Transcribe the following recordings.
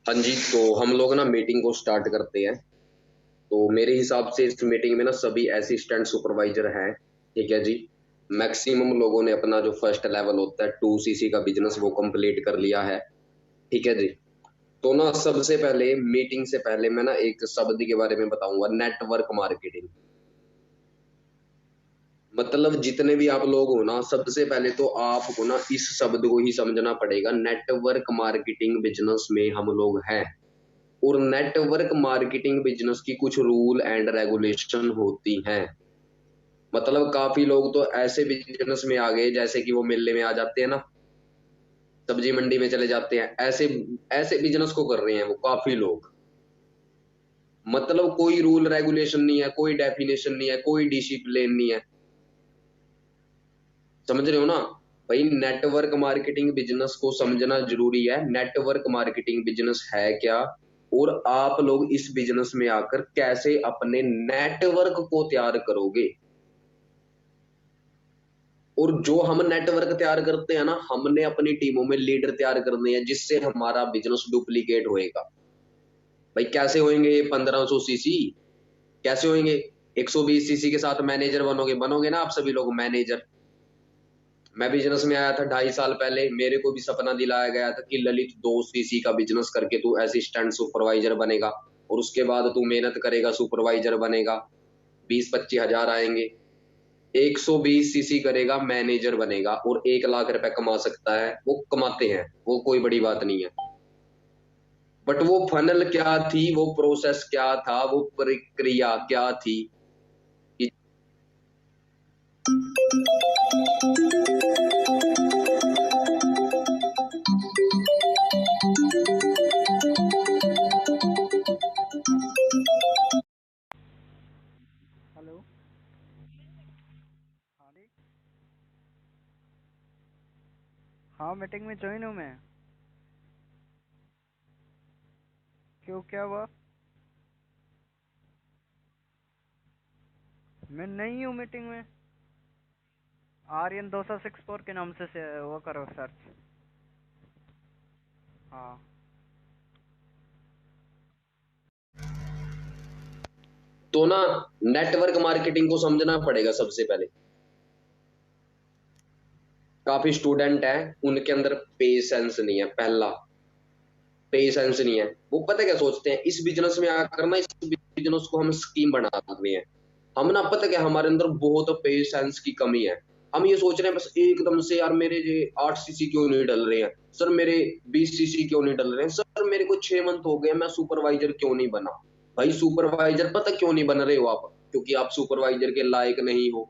हाँ जी, तो हम लोग ना मीटिंग को स्टार्ट करते हैं। तो मेरे हिसाब से इस मीटिंग में ना सभी असिस्टेंट सुपरवाइजर हैं। ठीक है जी। मैक्सिमम लोगों ने अपना जो फर्स्ट लेवल होता है 2 सीसी का बिजनेस वो कंप्लीट कर लिया है। ठीक है जी। तो ना सबसे पहले मीटिंग से पहले मैं ना एक शब्द के बारे में बताऊंगा, नेटवर्क मार्केटिंग। मतलब जितने भी आप लोग हो ना, सबसे पहले तो आपको ना इस शब्द को ही समझना पड़ेगा। नेटवर्क मार्केटिंग बिजनेस में हम लोग हैं। और नेटवर्क मार्केटिंग बिजनेस की कुछ रूल एंड रेगुलेशन होती हैं। मतलब काफी लोग तो ऐसे बिजनेस में आ गए जैसे कि वो मेले में आ जाते हैं ना, सब्जी मंडी में चले जाते हैं, ऐसे ऐसे बिजनेस को कर रहे हैं वो काफी लोग। मतलब कोई रूल रेगुलेशन नहीं है, कोई डेफिनेशन नहीं है, कोई डिसिप्लिन नहीं है। समझ रहे हो ना? भाई नेटवर्क मार्केटिंग बिजनेस को समझना जरूरी है। नेटवर्क मार्केटिंग बिजनेस है क्या, और आप लोग इस बिजनेस में आकर कैसे अपने नेटवर्क को तैयार करोगे। और जो हम नेटवर्क तैयार करते हैं ना, हमने अपनी टीमों में लीडर तैयार करने हैं जिससे हमारा बिजनेस डुप्लीकेट होएगा। भाई कैसे होंगे ये 1500 सीसी? कैसे होंगे? 120 सीसी के साथ मैनेजर बनोगे? बनोगे ना आप सभी लोग मैनेजर। मैं बिजनेस में आया था 2.5 साल पहले, मेरे को भी सपना दिलाया गया था कि ललित 2 सीसी का बिजनेस करके तू असिस्टेंट सुपरवाइजर बनेगा, और उसके बाद तू मेहनत करेगा, सुपरवाइजर बनेगा, 20-25 हजार आएंगे। 120 सीसी करेगा, मैनेजर बनेगा, और 1 लाख रुपए कमा सकता है। वो कमाते हैं, वो कोई बड़ी बात नहीं है। बट वो फनल क्या थी, वो प्रोसेस क्या था, वो प्रक्रिया क्या थी? हेलो। हाँ जी। हाँ, मीटिंग में ज्वाइन हूँ मैं। क्यों, क्या हुआ? मैं नहीं हूँ मीटिंग में। आर्यन 264 के नाम से वो करो सर्च। हाँ। तो ना नेटवर्क मार्केटिंग को समझना पड़ेगा सबसे पहले। काफी स्टूडेंट है, उनके अंदर पेशेंस नहीं है। पहला, पेशेंस नहीं है। वो पता क्या सोचते हैं, इस बिजनेस में आकर ना इस बिजनेस को हम स्कीम बना रहे हैं। हम ना पता क्या, हमारे अंदर बहुत पेशेंस की कमी है। हम ये सोच रहे हैं बस एकदम से, यार मेरे ये 8 सीसी क्यों नहीं डल रहे हैं, सर मेरे 20 सीसी क्यों नहीं डल रहे हैं, सर मेरे को 6 मंथ हो गए, मैं सुपरवाइजर क्यों नहीं बना। भाई सुपरवाइजर पता क्यों नहीं बन रहे हो आप? क्योंकि आप सुपरवाइजर के लायक नहीं हो।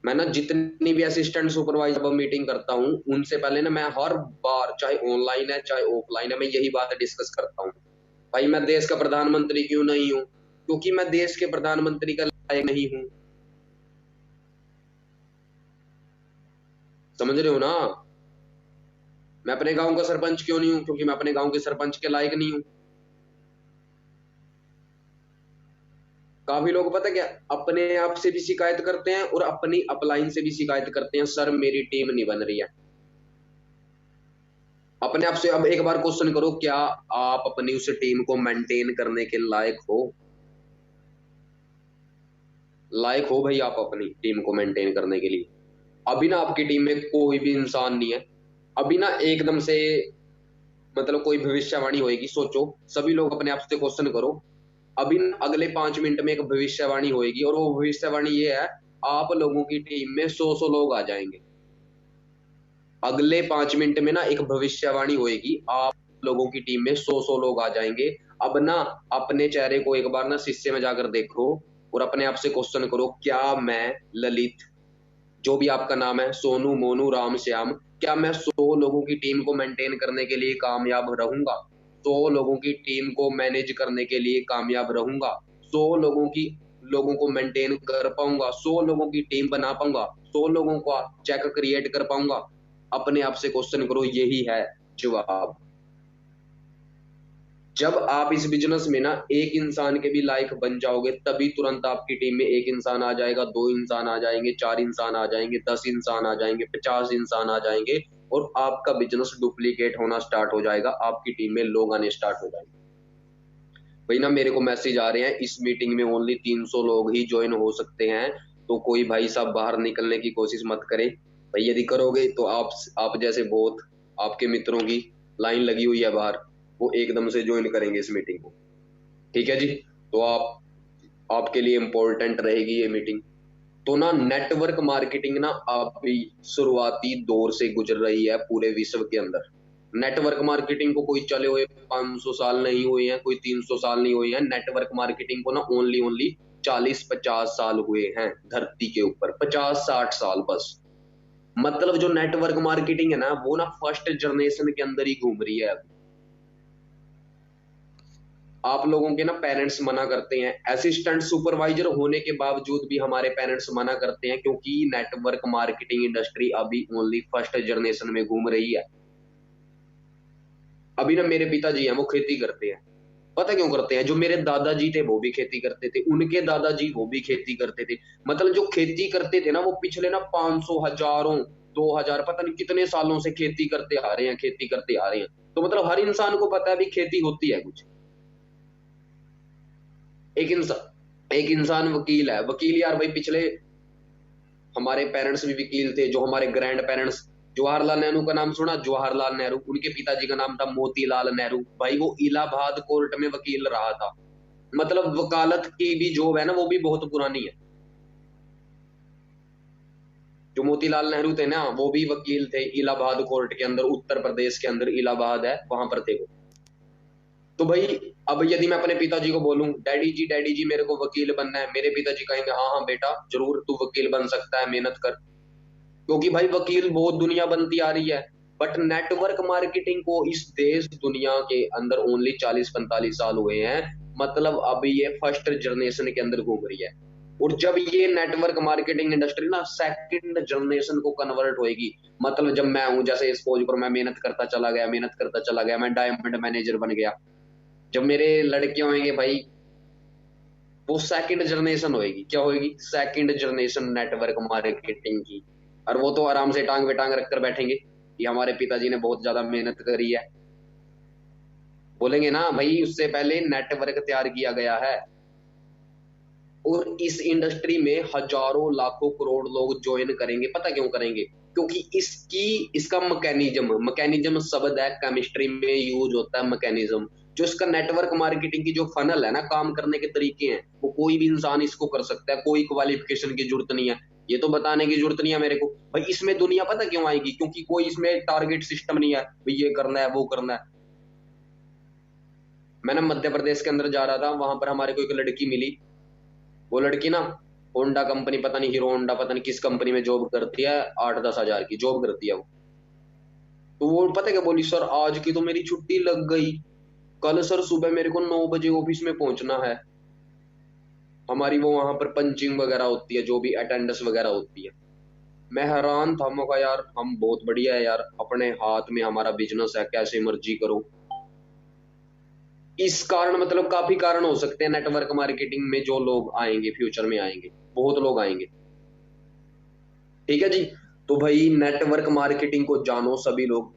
मैं ना जितनी भी असिस्टेंट सुपरवाइजर मीटिंग करता हूँ, उनसे पहले ना मैं हर बार, चाहे ऑनलाइन है चाहे ऑफलाइन है, मैं यही बात डिस्कस करता हूँ। भाई मैं देश का प्रधानमंत्री क्यों नहीं हूँ? क्योंकि मैं देश के प्रधानमंत्री का लायक नहीं हूँ। समझ रहे हो ना? मैं अपने गांव का सरपंच क्यों नहीं हूँ? क्योंकि मैं अपने गांव के सरपंच के लायक नहीं हूँ। काफी लोग पता क्या, अपने आप से भी शिकायत करते हैं और अपनी अपलाइन से भी शिकायत करते हैं, सर मेरी टीम नहीं बन रही है। अपने आप से अब एक बार क्वेश्चन करो, क्या आप अपनी उस टीम को मेंटेन करने के लायक हो? लायक हो भाई आप अपनी टीम को मेंटेन करने के लिए? अभी ना आपकी टीम में कोई भी इंसान नहीं है। अभी ना एकदम से, मतलब कोई भविष्यवाणी होएगी, सोचो। सभी लोग अपने आप से क्वेश्चन करो। अभी ना अगले 5 मिनट में एक भविष्यवाणी होएगी, और वो भविष्यवाणी ये है, आप लोगों की टीम में 100 लोग आ जाएंगे। अगले 5 मिनट में ना एक भविष्यवाणी होएगी, आप लोगों की टीम में 100 लोग आ जाएंगे। अब ना अपने चेहरे को एक बार ना शीशे में जाकर देखो, और अपने आप से क्वेश्चन करो, क्या मैं ललित, जो भी आपका नाम है, सोनू मोनू राम श्याम, क्या मैं 100 लोगों की टीम को मेंटेन करने के लिए कामयाब रहूंगा? 100 लोगों की टीम को मैनेज करने के लिए कामयाब रहूंगा? 100 लोगों को मेंटेन कर पाऊंगा? 100 लोगों की टीम बना पाऊंगा? 100 लोगों का चेक क्रिएट कर पाऊंगा? अपने आप से क्वेश्चन करो, यही है जवाब। जब आप इस बिजनेस में ना एक इंसान के भी लायक बन जाओगे, तभी तुरंत आपकी टीम में एक इंसान आ जाएगा, दो इंसान आ जाएंगे, चार इंसान आ जाएंगे, 10 इंसान आ जाएंगे, 50 इंसान आ जाएंगे, और आपका बिजनेस डुप्लीकेट होना स्टार्ट हो जाएगा, आपकी टीम में लोग आने स्टार्ट हो जाएंगे। भाई ना मेरे को मैसेज आ रहे हैं, इस मीटिंग में ओनली 300 लोग ही ज्वाइन हो सकते हैं, तो कोई भाई साहब बाहर निकलने की कोशिश मत करें। भाई यदि करोगे तो आप जैसे बहुत आपके मित्रों की लाइन लगी हुई है बाहर, वो एकदम से ज्वाइन करेंगे इस मीटिंग को। ठीक है जी। तो आपके लिए इंपॉर्टेंट रहेगी ये मीटिंग। तो ना नेटवर्क मार्केटिंग ना अभी शुरुआती दौर से गुजर रही है पूरे विश्व के अंदर। नेटवर्क मार्केटिंग को कोई चले हुए 500 साल नहीं हुए हैं, कोई 300 साल नहीं हुए हैं, नेटवर्क मार्केटिंग को ना ओनली ओनली 40-50 साल हुए हैं धरती के ऊपर, 50-60 साल बस। मतलब जो नेटवर्क मार्केटिंग है ना, वो ना फर्स्ट जनरेशन के अंदर ही घूम रही है अभी। आप लोगों के ना पेरेंट्स मना करते हैं, असिस्टेंट सुपरवाइजर होने के बावजूद भी हमारे पेरेंट्स मना करते हैं, क्योंकि नेटवर्क मार्केटिंग इंडस्ट्री अभी ओनली फर्स्ट जनरेशन में घूम रही है। अभी ना मेरे पिताजी हैं, वो खेती करते हैं। पता क्यों करते हैं? जो मेरे दादाजी थे वो भी खेती करते थे, उनके दादाजी वो भी खेती करते थे। मतलब जो खेती करते थे ना, वो पिछले ना 500 हजारों 2000 पता नहीं कितने सालों से खेती करते आ रहे हैं, खेती करते आ रहे हैं। तो मतलब हर इंसान को पता है भी खेती होती है कुछ। एक इंसान वकील है, वकील यार भाई पिछले हमारे पेरेंट्स भी वकील थे, जो हमारे ग्रैंड पेरेंट्स, जवाहरलाल नेहरू का नाम सुना? जवाहरलाल नेहरू, उनके पिताजी का नाम था मोतीलाल नेहरू, भाई वो इलाहाबाद कोर्ट में वकील रहा था। मतलब वकालत की भी जॉब है ना, वो भी बहुत पुरानी है। जो मोतीलाल नेहरू थे ना, वो भी वकील थे इलाहाबाद कोर्ट के अंदर, उत्तर प्रदेश के अंदर इलाहाबाद है, वहां पर थे वो। तो भाई अब यदि मैं अपने पिताजी को बोलूं, डैडी जी मेरे को वकील बनना है, मेरे पिताजी कहेंगे हाँ हाँ बेटा जरूर तू वकील बन सकता है, मेहनत कर। क्योंकि भाई वकील बहुत दुनिया बनती आ रही है। बट नेटवर्क मार्केटिंग को इस देश दुनिया के अंदर ओनली 40-45 साल हुए हैं। मतलब अभी ये फर्स्ट जनरेशन के अंदर घूम रही है। और जब ये नेटवर्क मार्केटिंग इंडस्ट्री ना सेकंड जनरेशन को कन्वर्ट होएगी, मतलब जब मैं हूं, जैसे सपोज करो मैं मेहनत करता चला गया, मेहनत करता चला गया, मैं डायमंड मैनेजर बन गया। जब मेरे लड़के होंगे भाई, वो सेकंड जनरेशन होएगी, क्या होएगी? सेकंड जनरेशन नेटवर्क मार्केटिंग की। और वो तो आराम से टांग पे टांग रखकर बैठेंगे कि हमारे पिताजी ने बहुत ज्यादा मेहनत करी है। बोलेंगे ना भाई उससे पहले नेटवर्क तैयार किया गया है। और इस इंडस्ट्री में हजारों लाखों करोड़ लोग ज्वाइन करेंगे, पता क्यों करेंगे? क्योंकि इसका मैकेनिज्म, मैकेनिज्म शब्द है, केमिस्ट्री में यूज होता है मैकेनिज्म। जो इसका नेटवर्क मार्केटिंग की जो फनल है ना, काम करने के तरीके हैं, वो कोई भी इंसान इसको कर सकता है, कोई क्वालिफिकेशन की जरूरत नहीं है। ये तो बताने की जरूरत नहीं है मेरे को। भाई इसमें दुनिया पता क्यों आएगी? क्योंकि कोई इसमें टारगेट सिस्टम नहीं है, भाई ये करना है वो करना है। मैं ना मध्य प्रदेश के अंदर जा रहा था, वहां पर हमारे को एक लड़की मिली। वो लड़की ना होंडा कंपनी, पता नहीं हीरो होंडा, पता नहीं किस कंपनी में जॉब करती है, 8-10 हजार की जॉब करती है वो। तो वो पता क्या बोली? सर आज की तो मेरी छुट्टी लग गई, कल सर सुबह मेरे को 9 बजे ऑफिस में पहुंचना है। हमारी वो वहां पर पंचिंग वगैरह होती है, जो भी अटेंडेंस वगैरह होती है। मैं हैरान था, मैं कहा यार हम बहुत बढ़िया है यार, अपने हाथ में हमारा बिजनेस है, कैसे मर्जी करो। इस कारण मतलब काफी कारण हो सकते हैं नेटवर्क मार्केटिंग में जो लोग आएंगे, फ्यूचर में आएंगे, बहुत लोग आएंगे। ठीक है जी। तो भाई नेटवर्क मार्केटिंग को जानो सभी लोग।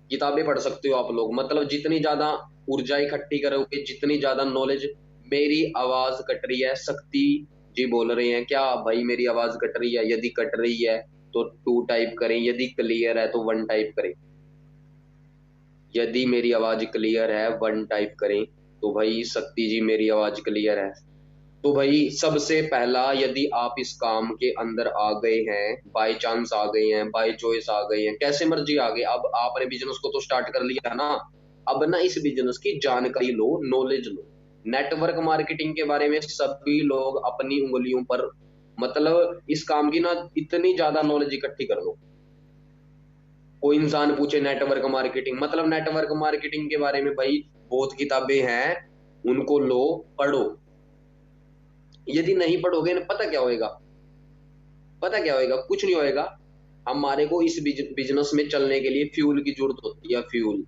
किताबें पढ़ सकते हो आप लोग, मतलब जितनी ज्यादा ऊर्जा इकट्ठी करोगे, जितनी ज्यादा नॉलेज। मेरी आवाज कट रही है, शक्ति जी बोल रहे हैं क्या भाई मेरी आवाज कट रही है? यदि कट रही है तो 2 टाइप करें, यदि क्लियर है तो 1 टाइप करें। यदि मेरी आवाज क्लियर है 1 टाइप करें। तो भाई शक्ति जी मेरी आवाज क्लियर है। तो भाई सबसे पहला, यदि आप इस काम के अंदर आ गए हैं, बाय चांस आ गए हैं, बाय चॉइस आ गए हैं, कैसे मर्जी आ गए, अब आपने बिजनेस को तो स्टार्ट कर लिया ना। अब ना इस बिजनेस की जानकारी लो, नॉलेज लो। नेटवर्क मार्केटिंग के बारे में सभी लोग अपनी उंगलियों पर, मतलब इस काम की ना इतनी ज्यादा नॉलेज इकट्ठी कर लो। कोई इंसान पूछे नेटवर्क मार्केटिंग, मतलब नेटवर्क मार्केटिंग के बारे में भाई बहुत किताबें हैं, उनको लो, पढ़ो। यदि नहीं पढ़ोगे ना, पता क्या होएगा? पता क्या होएगा? कुछ नहीं होएगा। हमारे को इस बिजनेस में चलने के लिए फ्यूल की जरूरत होती है, फ्यूल।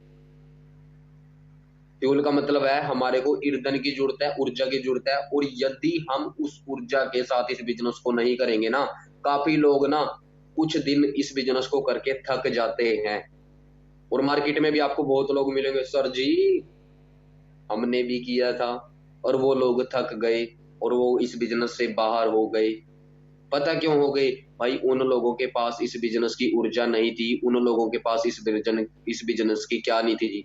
फ्यूल का मतलब है हमारे को ईंधन की जरूरत है, ऊर्जा की जरूरत है, और यदि हम उस ऊर्जा के साथ इस बिजनेस को नहीं करेंगे ना, काफी लोग ना कुछ दिन इस बिजनेस को करके थक जाते हैं। और मार्केट में भी आपको बहुत लोग मिलेंगे, सर जी हमने भी किया था और वो लोग थक गए और वो इस बिजनेस से बाहर हो गए। पता क्यों हो गए? भाई उन लोगों के पास इस बिजनेस की ऊर्जा नहीं थी, उन लोगों के पास इस बिजनेस की क्या नहीं थी जी,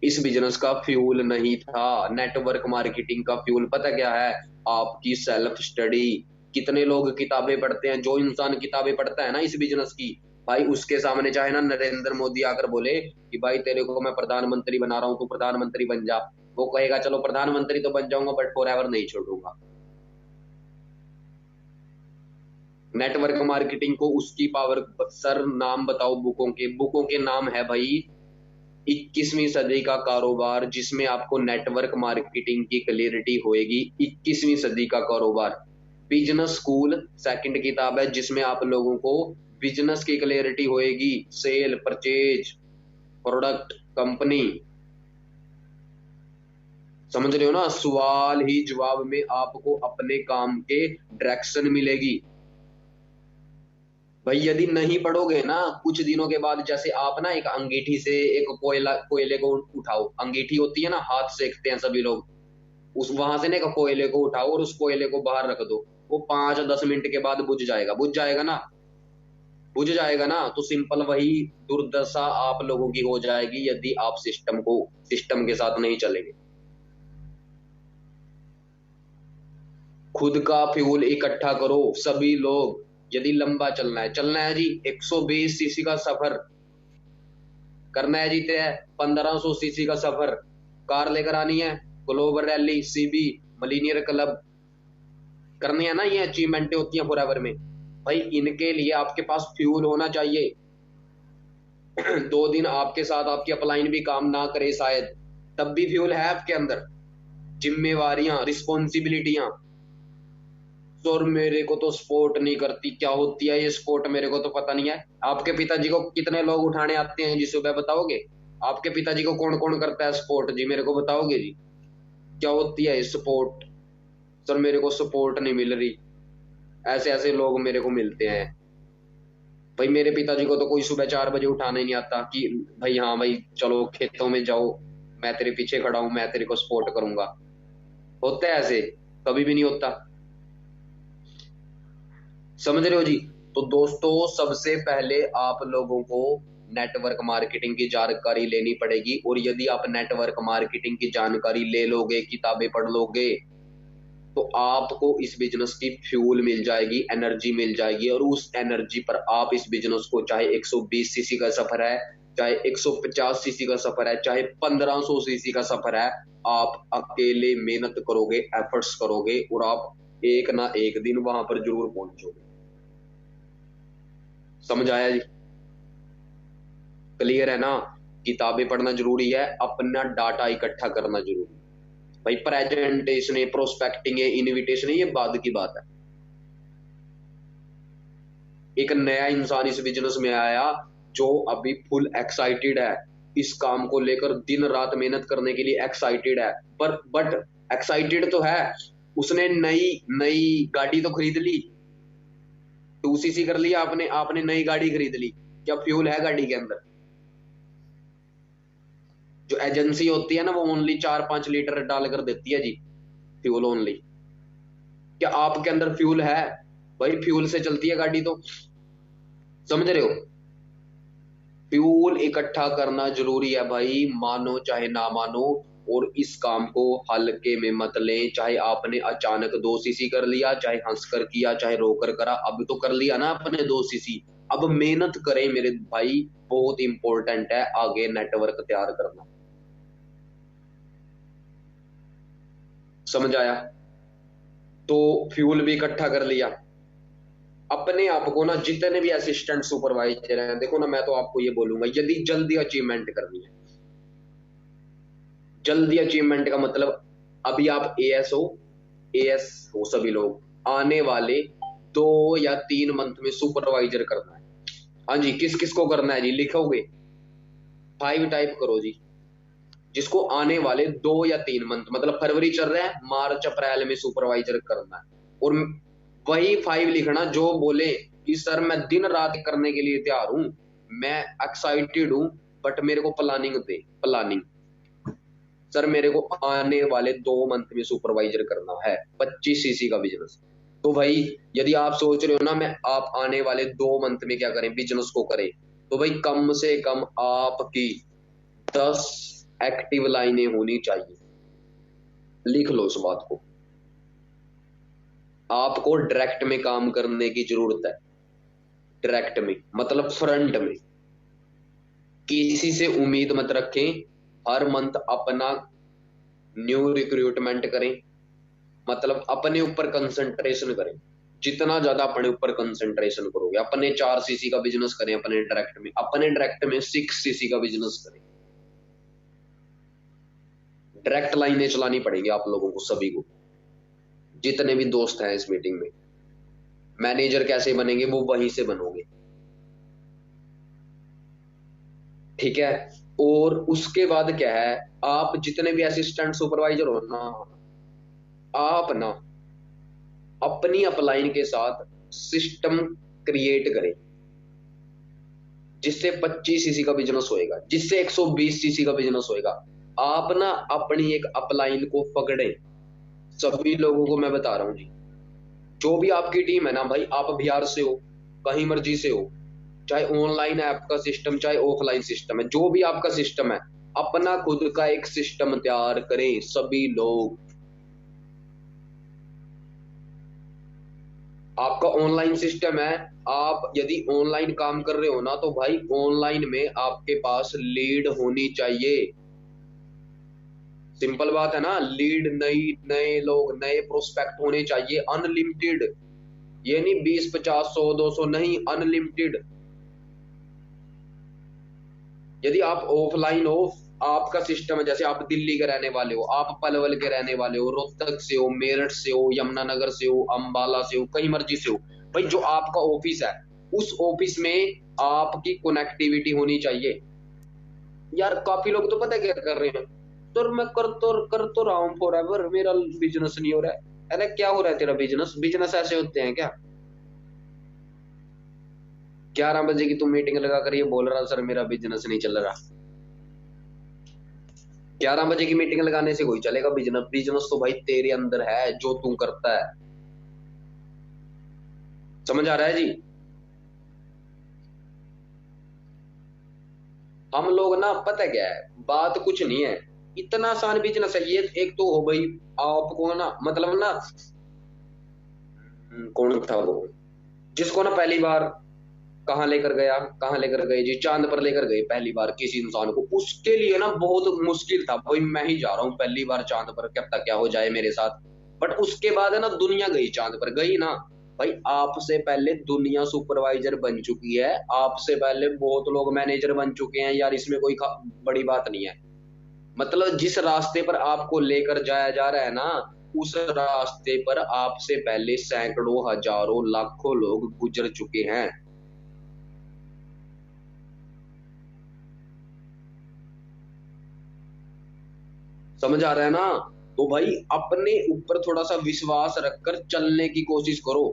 इस बिजनेस का फ्यूल नहीं था। नेटवर्क मार्केटिंग का फ्यूल पता क्या है? आपकी सेल्फ स्टडी। कितने लोग किताबें पढ़ते हैं? जो इंसान किताबें पढ़ता है ना इस बिजनेस की, भाई उसके सामने चाहे ना नरेंद्र मोदी आकर बोले कि भाई तेरे को मैं प्रधानमंत्री बना रहा हूं, तू प्रधानमंत्री बन जा, वो कहेगा चलो प्रधानमंत्री तो बन जाऊंगा बट फॉर एवर नहीं छोड़ूंगा। नेटवर्क मार्केटिंग को उसकी पावर। सर नाम बताओ बुकों के, बुकों के नाम है भाई 21वीं सदी का कारोबार, जिसमें आपको नेटवर्क मार्केटिंग की क्लियरिटी होएगी। 21वीं सदी का कारोबार बिजनेस स्कूल सेकंड किताब है, जिसमें आप लोगों को बिजनेस की क्लियरिटी होएगी, सेल परचेज प्रोडक्ट कंपनी। समझ रहे हो ना? सवाल ही जवाब में आपको अपने काम के डायरेक्शन मिलेगी। भाई यदि नहीं पढ़ोगे ना, कुछ दिनों के बाद जैसे आप ना एक अंगीठी से एक कोयले को उठाओ, अंगीठी होती है ना, हाथ सेकते हैं सभी लोग, उस वहां से ना एक कोयले को उठाओ और उस कोयले को बाहर रख दो, वो 5-10 मिनट के बाद बुझ जाएगा, बुझ जाएगा ना? बुझ जाएगा ना? तो सिंपल वही दुर्दशा आप लोगों की हो जाएगी यदि आप सिस्टम के साथ नहीं चलेंगे। खुद का फ्यूल इकट्ठा करो सभी लोग। यदि लंबा चलना है जी, 120 सीसी का सफर करना है जी, तय 1500 सीसी का सफर, कार लेकर आनी है, ग्लोबल रैली, सीबी, मलीनियर क्लब करनी है ना, ये अचीवमेंटें होती हैं फॉरएवर में। भाई इनके लिए आपके पास फ्यूल होना चाहिए। 2 दिन आपके साथ आपकी अपलाइन भी काम ना करे शायद, तब भी फ्यूल है आपके अंदर। जिम्मेवारियां, रिस्पॉन्सिबिलिटियां। और मेरे को तो स्पोर्ट नहीं करती, क्या होती है ये स्पोर्ट, मेरे को तो पता नहीं है। आपके पिताजी को कितने लोग उठाने आते हैं जी सुबह, बताओगे? आपके पिताजी को कौन कौन करता है स्पोर्ट जी, मेरे को बताओगे जी? क्या होती है स्पोर्ट? सर मेरे को सपोर्ट नहीं मिल रही, ऐसे ऐसे लोग मेरे को मिलते हैं। भाई मेरे पिताजी को तो कोई सुबह 4 बजे उठाने नहीं आता कि भाई हाँ भाई चलो खेतों में जाओ, मैं तेरे पीछे खड़ा हूं, मैं तेरे को सपोर्ट करूंगा। होता है ऐसे? कभी भी नहीं होता। समझ रहे हो जी? तो दोस्तों सबसे पहले आप लोगों को नेटवर्क मार्केटिंग की जानकारी लेनी पड़ेगी, और यदि आप नेटवर्क मार्केटिंग की जानकारी ले लोगे, किताबें पढ़ लोगे, तो आपको इस बिजनेस की फ्यूल मिल जाएगी, एनर्जी मिल जाएगी, और उस एनर्जी पर आप इस बिजनेस को, चाहे 120 सीसी का सफर है, चाहे 150 सीसी का सफर है, चाहे 1500 सीसी का सफर है, आप अकेले मेहनत करोगे, एफर्ट्स करोगे, और आप एक ना एक दिन वहां पर जरूर पहुंचोगे। समझ आया जी? क्लियर है ना? किताबें पढ़ना जरूरी है, अपना डाटा इकट्ठा करना जरूरी है। भाई प्रेजेंटेशन है, प्रोस्पेक्टिंग है, इनविटेशन है, ये बाद की बात है। एक नया इंसान इस बिजनेस में आया जो अभी फुल एक्साइटेड है, इस काम को लेकर दिन रात मेहनत करने के लिए एक्साइटेड है, पर बट एक्साइटेड तो है, उसने नई नई गाड़ी तो खरीद ली, 2 सीसी कर लिया आपने, आपने नई गाड़ी खरीद ली, क्या फ्यूल है गाड़ी के अंदर? जो एजेंसी होती है ना, वो ओनली 4-5 लीटर डालकर देती है जी, फ्यूल ओनली। क्या आपके अंदर फ्यूल है? भाई फ्यूल से चलती है गाड़ी तो। समझ रहे हो? फ्यूल इकट्ठा करना जरूरी है भाई, मानो चाहे ना मानो। और इस काम को हल्के में मत लें, चाहे आपने अचानक 2 सीसी कर लिया, चाहे हंसकर किया, चाहे रोकर करा, अब तो कर लिया ना आपने 2 सीसी। अब मेहनत करें मेरे भाई, बहुत इंपॉर्टेंट है आगे नेटवर्क तैयार करना। समझ आया? तो फ्यूल भी इकट्ठा कर लिया। अपने आप को ना, जितने भी असिस्टेंट सुपरवाइजर हैं, देखो ना, मैं तो आपको ये बोलूंगा, यदि जल्दी अचीवमेंट करनी है, जल्दी अचीवमेंट का मतलब, अभी आप एएस हो सभी लोग, आने वाले 2 या 3 मंथ में सुपरवाइजर करना है। हाँ जी, किस किस को करना है जी, लिखोगे? 5 टाइप करो जी। जिसको आने वाले 2 या 3 मंथ, मतलब फरवरी चल रहा है, मार्च अप्रैल में सुपरवाइजर करना है। और वही 5 लिखना जो बोले कि सर मैं दिन रात करने के लिए तैयार हूं, मैं एक्साइटेड हूं, बट मेरे को प्लानिंग दे, प्लानिंग। सर मेरे को आने वाले 2 मंथ में सुपरवाइजर करना है 25 सीसी का बिजनेस। तो भाई यदि आप सोच रहे हो ना मैं आप आने वाले 2 मंथ में क्या करें, बिजनेस को करें, तो भाई कम से कम आपकी 10 एक्टिव लाइनें होनी चाहिए। लिख लो इस बात को। आपको डायरेक्ट में काम करने की जरूरत है, डायरेक्ट में मतलब फ्रंट में। किसी से उम्मीद मत रखें, हर मंथ अपना न्यू रिक्रूटमेंट करें, मतलब अपने ऊपर कंसंट्रेशन करें। जितना ज्यादा अपने ऊपर कंसंट्रेशन करोगे, अपने 4 सीसी का बिजनेस करें, अपने डायरेक्ट में 6 सीसी का बिजनेस करें। डायरेक्ट लाइनें चलानी पड़ेगी आप लोगों को, सभी को, जितने भी दोस्त हैं इस मीटिंग में। मैनेजर कैसे बनेंगे वो वहीं से बनोगे, ठीक है। और उसके बाद क्या है, आप जितने भी असिस्टेंट सुपरवाइजर हो ना, आप ना अपनी अपलाइन के साथ सिस्टम क्रिएट करें, जिससे 25 सीसी का बिजनेस होएगा, जिससे 120 सीसी का बिजनेस होएगा। आप ना अपनी एक अपलाइन को पकड़े। सभी लोगों को मैं बता रहा हूं जी, जो भी आपकी टीम है ना भाई, आप बिहार से हो, कहीं मर्जी से हो, चाहे ऑनलाइन है आपका सिस्टम, चाहे ऑफलाइन सिस्टम है, जो भी आपका सिस्टम है, अपना खुद का एक सिस्टम तैयार करें सभी लोग। आपका ऑनलाइन सिस्टम है, आप यदि ऑनलाइन काम कर रहे हो ना, तो भाई ऑनलाइन में आपके पास लीड होनी चाहिए। सिंपल बात है ना, लीड, नई नए लोग, नए प्रोस्पेक्ट होने चाहिए, अनलिमिटेड। ये नहीं 20, 50, 100, 200, नहीं, अनलिमिटेड। यदि आप ऑफलाइन हो, आपका सिस्टम है, जैसे आप दिल्ली के रहने वाले हो, आप पलवल के रहने वाले हो, रोहतक से हो, मेरठ से हो, यमुनानगर से हो, अंबाला से हो, कहीं मर्जी से हो, भाई जो आपका ऑफिस है, उस ऑफिस में आपकी कनेक्टिविटी होनी चाहिए। यार काफी लोग तो पता क्या कर रहे हैं, तो मैं कर तो रहा हूँ फॉरएवर, मेरा बिजनेस नहीं हो रहा है। अरे क्या हो रहा है तेरा बिजनेस? बिजनेस ऐसे होते हैं क्या? 11 बजे की तुम मीटिंग लगा कर ये बोल रहा सर मेरा बिजनेस नहीं चल रहा। 11 बजे की मीटिंग लगाने से कोई चलेगा बिजनेस? बिजनेस तो भाई तेरे अंदर है, जो तू करता है। समझ आ रहा है जी? हम लोग ना पता क्या है, बात कुछ नहीं है, इतना आसान बिजनेस है ये। एक तो हो भाई आपको ना, मतलब ना, कौन था वो जिसको ना पहली बार कहाँ लेकर गया, कहाँ लेकर गए जी, चांद पर लेकर गए पहली बार किसी इंसान को, उसके लिए ना बहुत मुश्किल था, भाई मैं ही जा रहा हूँ पहली बार चांद पर, क्या पता क्या हो जाए मेरे साथ। बट उसके बाद है ना दुनिया गई चांद पर, गई ना भाई। आपसे पहले दुनिया सुपरवाइजर बन चुकी है, आपसे पहले बहुत लोग मैनेजर बन चुके हैं यार, इसमें कोई बड़ी बात नहीं है। मतलब जिस रास्ते पर आपको लेकर जाया जा रहा है ना, उस रास्ते पर आपसे पहले सैकड़ों, हजारों, लाखों लोग गुजर चुके हैं। समझ आ रहा है ना? तो भाई अपने ऊपर थोड़ा सा विश्वास रखकर चलने की कोशिश करो।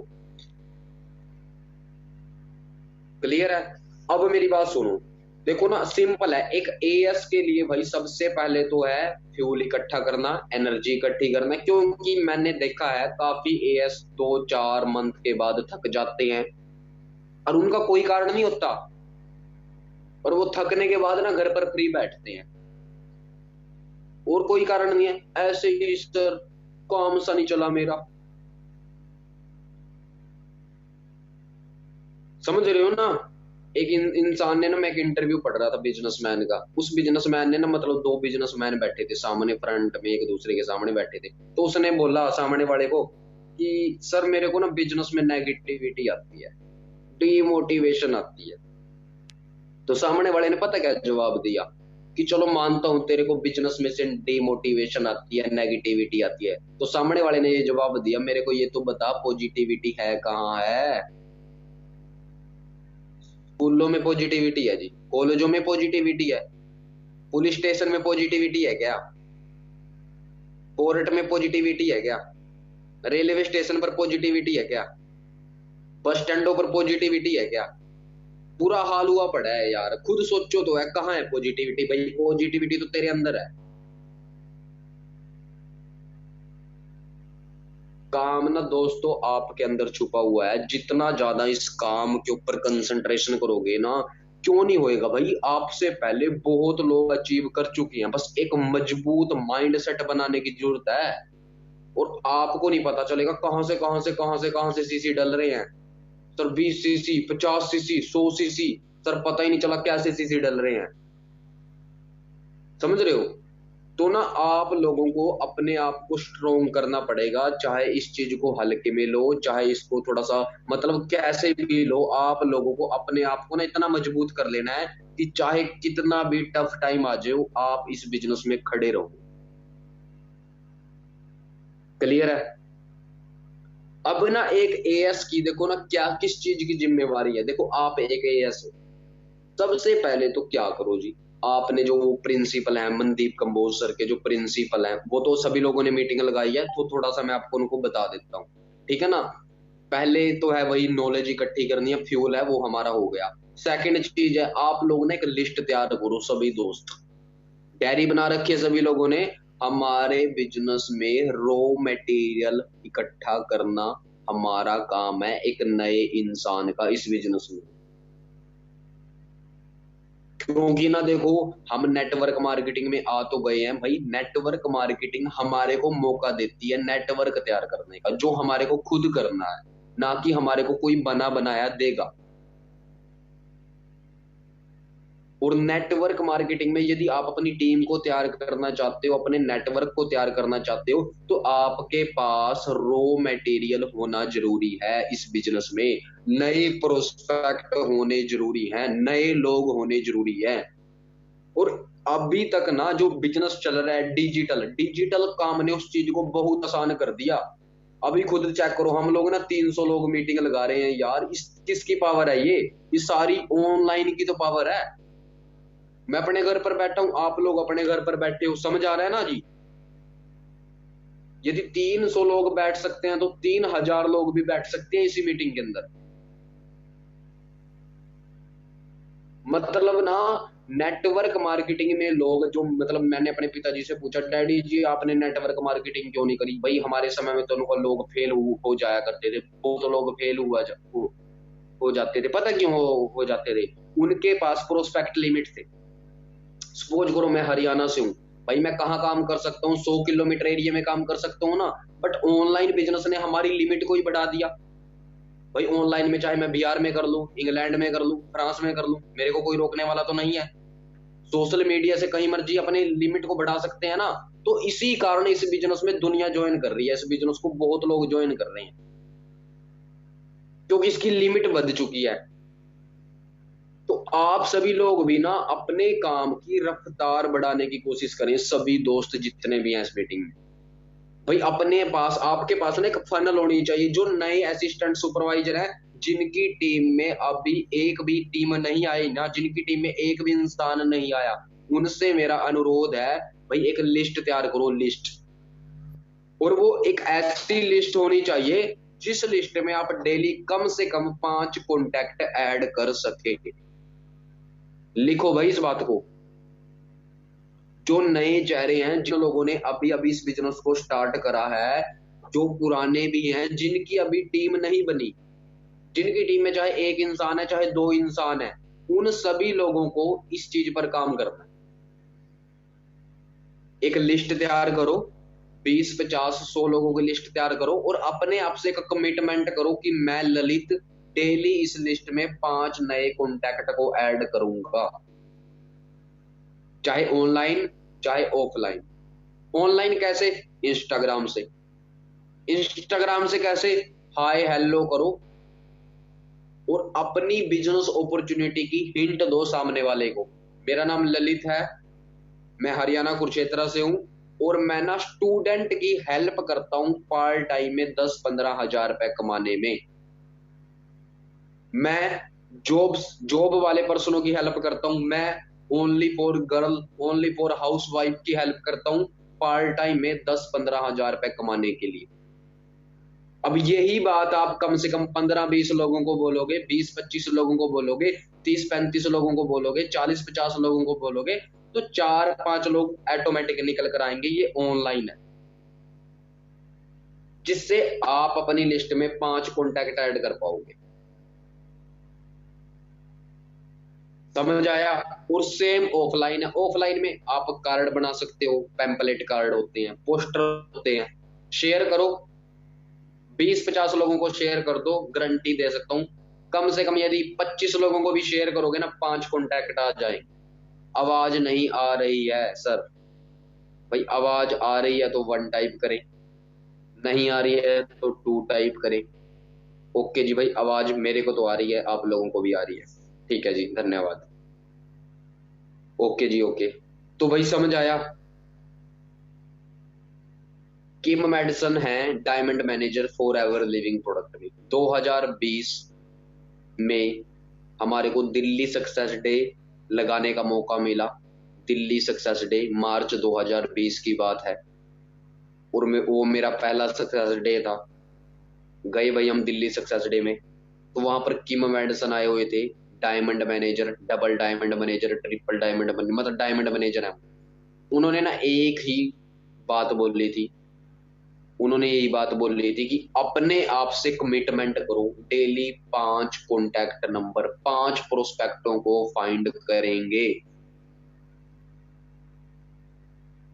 क्लियर है? अब मेरी बात सुनो, देखो ना सिंपल है, एक एएस के लिए भाई सबसे पहले तो है फ्यूल इकट्ठा करना, एनर्जी इकट्ठी करना। क्योंकि मैंने देखा है काफी एएस 2, 4 मंथ के बाद थक जाते हैं, और उनका कोई कारण नहीं होता, और वो थकने के बाद ना घर पर फ्री बैठते हैं, और कोई कारण नहीं है, ऐसे ही सर काम सा नहीं चला मेरा। समझ रहे हो ना? एक इंसान ने ना, मैं एक इंटरव्यू पढ़ रहा था बिजनेसमैन का, उस बिजनेसमैन ने ना, मतलब 2 बिजनेसमैन बैठे थे सामने, फ्रंट में एक दूसरे के सामने बैठे थे, तो उसने बोला सामने वाले को कि सर मेरे को ना बिजनेस में नेगेटिविटी आती है, डीमोटिवेशन आती है। तो सामने वाले ने पता क्या जवाब दिया कि चलो मानता हूं तेरे को बिजनेस में से डीमोटिवेशन आती है, नेगेटिविटी आती है। तो सामने वाले ने ये जवाब दिया, मेरे को ये तो बता पॉजिटिविटी है कहाँ है? स्कूलों में पॉजिटिविटी है जी, कॉलेजों में पॉजिटिविटी है, पुलिस स्टेशन में पॉजिटिविटी है क्या? कोर्ट में पॉजिटिविटी है क्या? रेलवे स्टेशन पर पॉजिटिविटी है क्या? बस स्टैंडों पर पॉजिटिविटी है क्या? बुरा हाल हुआ पड़ा है यार, खुद सोचो तो है, कहाँ है पॉजिटिविटी? भाई पॉजिटिविटी तो तेरे अंदर है। काम ना दोस्तों आपके अंदर छुपा हुआ है, जितना ज्यादा इस काम के ऊपर कंसंट्रेशन करोगे ना, क्यों नहीं होएगा भाई। आपसे पहले बहुत लोग अचीव कर चुके हैं, बस एक मजबूत माइंड सेट बनाने की जरूरत है। और आपको नहीं पता चलेगा कहां से सीसी डल रहे हैं। Sir 20 CC, 50 CC, 100 CC, sir पता ही नहीं चला कैसे सीसी डल रहे हैं। समझ रहे हो? तो ना आप लोगों को अपने आप को स्ट्रोंग करना पड़ेगा, चाहे इस चीज को हल्के में लो, चाहे इसको थोड़ा सा मतलब कैसे भी लो। आप लोगों को अपने आप को ना इतना मजबूत कर लेना है कि चाहे कितना भी टफ टाइम आ जाए आप इस बिजनेस में खड़े रहो। क्लियर है? अब ना एक एएस की देखो ना क्या किस चीज की जिम्मेवारी है। देखो आप एक एएस हो, सबसे पहले तो क्या करो जी, आपने जो वो प्रिंसिपल है मनदीप कंबोज सर के जो प्रिंसिपल हैं, वो तो सभी लोगों ने मीटिंग लगाई है, तो थोड़ा सा मैं आपको उनको बता देता हूँ। ठीक है ना? पहले तो है वही नॉलेज इकट्ठी करनी है, फ्यूल है वो हमारा हो गया। सेकंड चीज है आप लोग ने एक लिस्ट तैयार करो सभी दोस्त, डायरी बना रखी है सभी लोगों ने। हमारे बिजनेस में रॉ मटेरियल इकट्ठा करना हमारा काम है, एक नए इंसान का इस बिजनेस में। क्योंकि ना देखो हम नेटवर्क मार्केटिंग में आ तो गए हैं भाई, नेटवर्क मार्केटिंग हमारे को मौका देती है नेटवर्क तैयार करने का, जो हमारे को खुद करना है, ना कि हमारे को कोई बना बनाया देगा। और नेटवर्क मार्केटिंग में यदि आप अपनी टीम को तैयार करना चाहते हो, अपने नेटवर्क को तैयार करना चाहते हो, तो आपके पास रॉ मटेरियल होना जरूरी है इस बिजनेस में। नए प्रोस्पेक्ट होने जरूरी है, नए लोग होने जरूरी है। और अभी तक ना जो बिजनेस चल रहा है डिजिटल डिजिटल काम ने उस चीज को बहुत आसान कर दिया। अभी खुद चेक करो, हम लोग ना 300 लोग मीटिंग लगा रहे हैं यार, इस किसकी पावर है? ये सारी ऑनलाइन की तो पावर है। मैं अपने घर पर बैठा हूं, आप लोग अपने घर पर बैठे हो, समझ आ रहा है ना जी? यदि 300 लोग बैठ सकते हैं तो 3000 लोग भी बैठ सकते हैं इसी मीटिंग के अंदर। मतलब ना नेटवर्क मार्केटिंग में लोग जो मतलब मैंने अपने पिताजी से पूछा, डैडी जी आपने नेटवर्क मार्केटिंग क्यों नहीं करी? भाई हमारे समय में तो उनको लोग फेल हो जाया करते थे, बहुत लोग फेल हो जाते थे। पता क्यों हो जाते थे? उनके पास प्रोस्पेक्ट लिमिट थे। सपोज करो मैं हरियाणा से हूँ, भाई मैं कहाँ काम कर सकता हूँ? 100 किलोमीटर एरिया में काम कर सकता हूँ ना। बट ऑनलाइन बिजनेस ने हमारी लिमिट को ही बढ़ा दिया। भाई ऑनलाइन में चाहे मैं बिहार में कर लूं, इंग्लैंड में कर लूं, फ्रांस में कर लूं, मेरे को कोई रोकने वाला तो नहीं है। सोशल मीडिया से कहीं मर्जी अपने लिमिट को बढ़ा सकते हैं ना। तो इसी कारण इस बिजनेस में दुनिया ज्वाइन कर रही है, इस बिजनेस को बहुत लोग ज्वाइन कर रहे हैं, क्योंकि इसकी लिमिट बढ़ चुकी है। तो आप सभी लोग भी ना अपने काम की रफ्तार बढ़ाने की कोशिश करें, सभी दोस्त जितने भी हैं इस मीटिंग में। भाई अपने पास आपके पास ना एक फनल होनी चाहिए, जो नए असिस्टेंट सुपरवाइजर है जिनकी टीम में अभी एक भी टीम नहीं आई ना, जिनकी टीम में एक भी इंसान नहीं आया, उनसे मेरा अनुरोध है भाई एक लिस्ट तैयार करो, लिस्ट। और वो एक ऐसी लिस्ट होनी चाहिए जिस लिस्ट में आप डेली कम से कम 5 कॉन्टैक्ट ऐड कर सके। लिखो भाई इस बात को। जो नए चेहरे हैं, जिन लोगों ने अभी अभी इस बिजनेस को स्टार्ट करा है, जो पुराने भी हैं जिनकी अभी टीम नहीं बनी, जिनकी टीम में चाहे एक इंसान है चाहे दो इंसान है, उन सभी लोगों को इस चीज पर काम करना है। एक लिस्ट तैयार करो, 20 50 100 लोगों की लिस्ट तैयार करो, और अपने आप से एक कमिटमेंट करो कि मैं ललित डेली इस लिस्ट में 5 नए कॉन्टैक्ट को ऐड करूंगा, चाहे ऑनलाइन चाहे ऑफलाइन। ऑनलाइन कैसे? इंस्टाग्राम से। इंस्टाग्राम से कैसे? हाय हेलो करो और अपनी बिजनेस अपॉर्चुनिटी की हिंट दो सामने वाले को। मेरा नाम ललित है, मैं हरियाणा कुरुक्षेत्र से हूं, और मैं ना स्टूडेंट की हेल्प करता हूं पार्ट टाइम में 10 15 हजार रुपए कमाने में। मैं जॉब जॉब वाले पर्सनों की हेल्प करता हूं, मैं only for girl, only for house wife की हेल्प करता हूँ पार्ट टाइम में 10-15 हजार रुपए कमाने के लिए। अब यही बात आप कम से कम 15-20 लोगों को बोलोगे, 20-25 लोगों को बोलोगे, 30-35 लोगों को बोलोगे, 40-50 लोगों को बोलोगे, तो 4-5 लोग ऑटोमेटिक निकल कर आएंगे ये ऑनलाइन है, जिससे आप अपनी लिस्ट में 5 कॉन्टैक्ट ऐड कर पाओगे। समझ आया? और सेम ऑफलाइन है, ऑफलाइन में आप कार्ड बना सकते हो, पैम्पलेट कार्ड होते हैं, पोस्टर होते हैं, शेयर करो, 20-50 लोगों को शेयर कर दो, गारंटी दे सकता हूं कम से कम यदि 25 लोगों को भी शेयर करोगे ना, 5 कॉन्टैक्ट आ जाए। आवाज नहीं आ रही है सर, भाई आवाज आ रही है तो 1 टाइप करें, नहीं आ रही है तो 2 टाइप करें। ओके जी भाई, आवाज मेरे को तो आ रही है, आप लोगों को भी आ रही है, ठीक है जी, धन्यवाद। ओके जी ओके। तो भाई समझ आया, किम मेडिसन है diamond manager for ever living product में। 2020 में हमारे को दिल्ली सक्सेस डे लगाने का मौका मिला। दिल्ली सक्सेस डे मार्च 2020 की बात है, और वो मेरा पहला सक्सेस डे था। गए भाई हम दिल्ली सक्सेस डे में, तो वहां पर किम मेडिसन आए हुए थे, diamond manager, double diamond manager, triple diamond manager, मतलब डायमंड मैनेजर है। उन्होंने ना एक ही बात बोली थी, उन्होंने यही बात बोल रही थी कि अपने आप से कमिटमेंट करो, डेली 5 कॉन्टैक्ट नंबर, 5 प्रोस्पेक्टों को फाइंड करेंगे।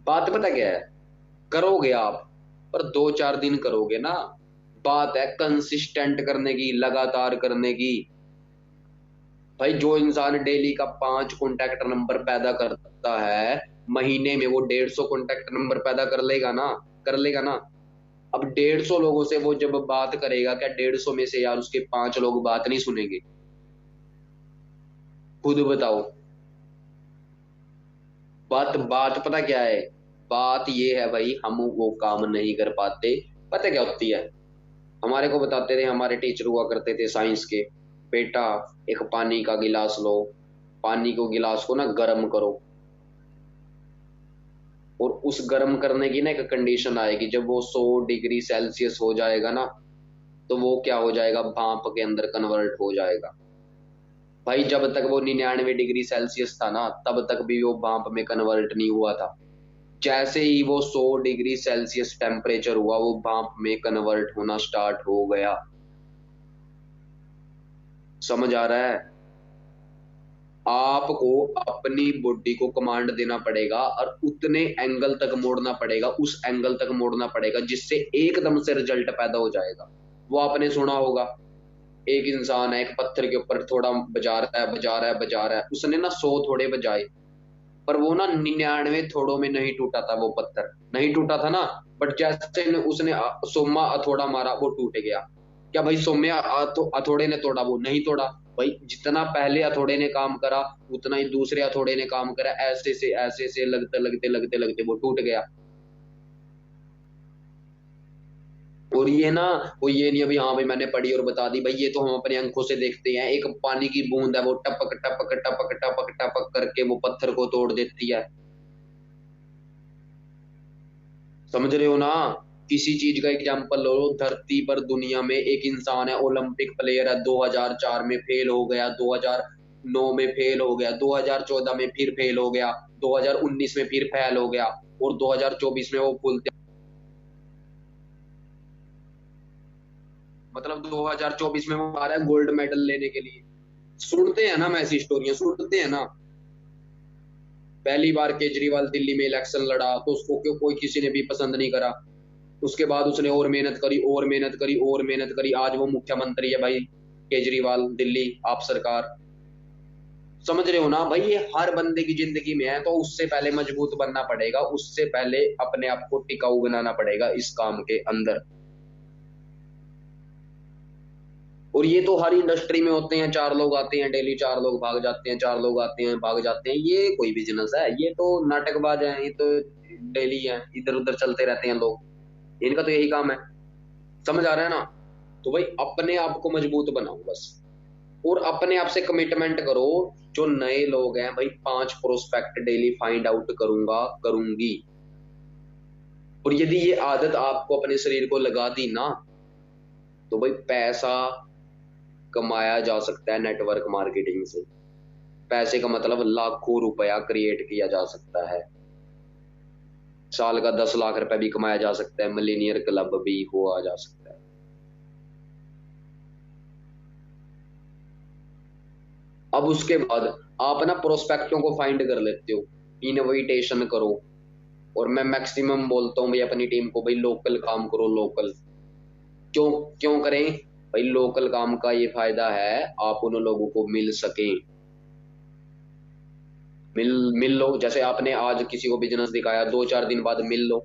बात पता क्या है, करोगे आप, पर 2-4 दिन करोगे ना, बात है कंसिस्टेंट करने की, लगातार करने की। भाई जो इंसान डेली का 5 कॉन्टैक्ट नंबर पैदा करता है, महीने में वो 150 कॉन्टैक्ट नंबर पैदा कर लेगा ना, कर लेगा ना। अब 150 लोगों से वो जब बात करेगा, क्या 150 में से यार उसके 5 लोग बात नहीं सुनेंगे? खुद बताओ। बात बात पता क्या है, बात ये है भाई, हम वो काम नहीं कर पाते। पता क्या होती है, हमारे को बताते थे, हमारे टीचर हुआ करते थे साइंस के, बेटा एक पानी का गिलास लो, पानी को गिलास को ना गर्म करो, और उस गर्म करने की ना एक कंडीशन आएगी, जब वो 100 डिग्री सेल्सियस हो जाएगा ना, तो वो क्या हो जाएगा, भाप के अंदर कन्वर्ट हो जाएगा। भाई जब तक वो 99 डिग्री सेल्सियस था ना, तब तक भी वो भाप में कन्वर्ट नहीं हुआ था। जैसे ही वो 100 डिग्री सेल्सियस टेम्परेचर हुआ, वो भाप में कन्वर्ट होना स्टार्ट हो गया। समझ आ रहा है? आपको अपनी बॉडी को कमांड देना पड़ेगा, और उतने एंगल तक मोड़ना पड़ेगा, उस एंगल तक मोड़ना पड़ेगा जिससे एकदम से रिजल्ट पैदा हो जाएगा। वो आपने सुना होगा, एक इंसान है, एक पत्थर के ऊपर थोड़ा बजा रहा है, बजा रहा है, बजा रहा है, उसने ना 100 थोड़े बजाए, पर वो ना 99 थोड़ों में नहीं टूटा था, वो पत्थर नहीं टूटा था ना। बट जैसे उसने सोमा हथौड़ा मारा, वो टूट गया। क्या भाई सोम्या हथौड़े ने तोड़ा? वो नहीं तोड़ा। भाई जितना पहले हथौड़े ने काम करा, उतना ही दूसरे हथौड़े ने काम करा, ऐसे से लगते लगते लगते लगते वो टूट गया। और ये ना, वो ये नहीं अभी हाँ भाई मैंने पढ़ी और बता दी, भाई ये तो हम अपनी आंखों से देखते हैं, एक पानी की बूंद है, वो टपक टपक टपक टपक टपक करके वो पत्थर को तोड़ देती है। समझ रहे हो ना? किसी चीज का एग्जाम्पल लो, धरती पर दुनिया में एक इंसान है, ओलंपिक प्लेयर है, 2004 में फेल हो गया, 2009 में फेल हो गया, 2014 में फिर फेल हो गया, 2019 में फिर फेल हो गया, और 2024 में वो फुल, मतलब 2024 में वो आ रहा है गोल्ड मेडल लेने के लिए। सुनते हैं ना हम ऐसी स्टोरियां, सुनते हैं ना। पहली बार केजरीवाल दिल्ली में इलेक्शन लड़ा तो उसको क्यों कोई किसी ने भी पसंद नहीं करा। उसके बाद उसने और मेहनत करी, और मेहनत करी, और मेहनत करी, आज वो मुख्यमंत्री है भाई, केजरीवाल, दिल्ली आप सरकार। समझ रहे हो ना भाई? ये हर बंदे की जिंदगी में है, तो उससे पहले मजबूत बनना पड़ेगा, उससे पहले अपने आप को टिकाऊ बनाना पड़ेगा इस काम के अंदर। और ये तो हर इंडस्ट्री में होते हैं, 4 लोग आते हैं डेली, 4 लोग भाग जाते हैं, 4 लोग आते हैं भाग जाते हैं, ये कोई बिजनेस है? ये तो नाटकबाज है, ये तो डेली है, इधर उधर चलते रहते हैं लोग, इनका तो यही काम है। समझ आ रहा है ना? तो भाई अपने आप को मजबूत बनाओ बस, और अपने आप से कमिटमेंट करो जो नए लोग हैं भाई, 5 प्रोस्पेक्ट डेली फाइंड आउट करूंगा, करूंगी। और यदि ये आदत आपको अपने शरीर को लगा दी ना, तो भाई पैसा कमाया जा सकता है नेटवर्क मार्केटिंग से। पैसे का मतलब लाखों रुपया क्रिएट किया जा सकता है। साल का 10 लाख रुपए भी कमाया जा सकता है, मिलीनियर क्लब भी हुआ जा सकता है। अब उसके बाद आप ना प्रोस्पेक्टों को फाइंड कर लेते हो, इनविटेशन करो। और मैं मैक्सिमम बोलता हूँ भाई अपनी टीम को, भाई लोकल काम करो, लोकल। क्यों क्यों करें भाई? लोकल काम का ये फायदा है, आप उन लोगों को मिल सके। मिल मिल लो। जैसे आपने आज किसी को बिजनेस दिखाया, 2-4 दिन बाद मिल लो।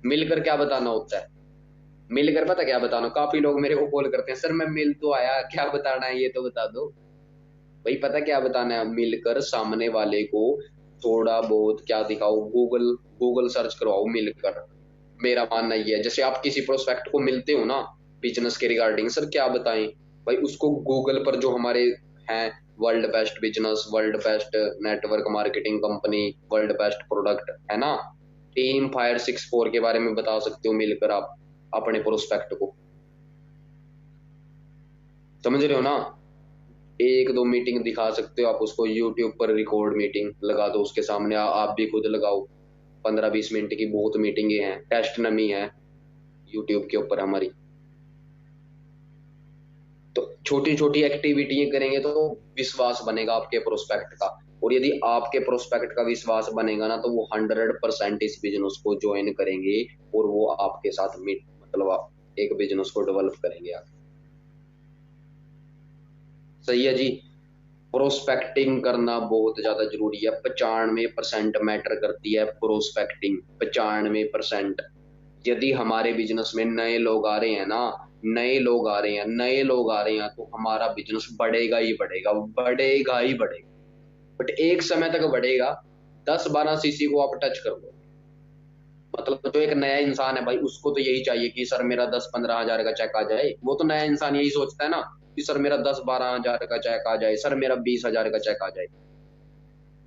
मिलकर क्या बताना होता है? मिलकर पता क्या बताना? काफी लोग मेरे को कॉल करते हैं, सर मैं मिल तो आया, क्या बताना है ये तो बता दो। भाई पता क्या बताना है? मिलकर सामने वाले को थोड़ा बहुत क्या दिखाओ, गूगल गूगल सर्च करवाओ मिलकर। मेरा मानना ये है, जैसे आप किसी प्रोस्पेक्ट को मिलते हो ना बिजनेस के रिगार्डिंग, सर क्या बताएं, भाई उसको गूगल पर जो हमारे हैं, world best business, world best network marketing company, world best product, है ना, टीम फायर 64 के बारे में बता सकते हो मिलकर आप अपने प्रोस्पेक्ट को। समझ रहे हो ना? 1-2 मीटिंग दिखा सकते हो आप उसको, यूट्यूब पर रिकॉर्ड मीटिंग लगा दो उसके सामने, आप भी खुद लगाओ। 15-20 मिनट की बहुत मीटिंगें हैं, टेस्ट नमी है यूट्यूब के ऊपर हमारी। तो छोटी छोटी एक्टिविटी करेंगे तो विश्वास बनेगा आपके प्रोस्पेक्ट का। और यदि आपके प्रोस्पेक्ट का विश्वास बनेगा ना, तो वो 100% इस बिजनेस को ज्वाइन करेंगे और वो आपके साथ मतलब एक बिजनेस को डेवलप करेंगे आप। सही है जी। प्रोस्पेक्टिंग करना बहुत ज्यादा जरूरी है। 95% मैटर करती है प्रोस्पेक्टिंग, 95%। यदि हमारे बिजनेस में नए लोग आ रहे हैं ना, नए लोग आ रहे हैं, नए लोग आ रहे हैं, तो हमारा बिजनेस बढ़ेगा ही बढ़ेगा, बढ़ेगा ही बढ़ेगा। बट एक समय तक बढ़ेगा। 10-12 सीसी को आप टच कर लो, मतलब जो एक नया इंसान है भाई, उसको तो यही चाहिए कि सर मेरा 10-15 हजार का चेक आ जाए। वो तो नया इंसान यही सोचता है ना कि सर मेरा 10-12 हजार का चेक आ जाए, सर मेरा 20 हजार का चेक आ जाए।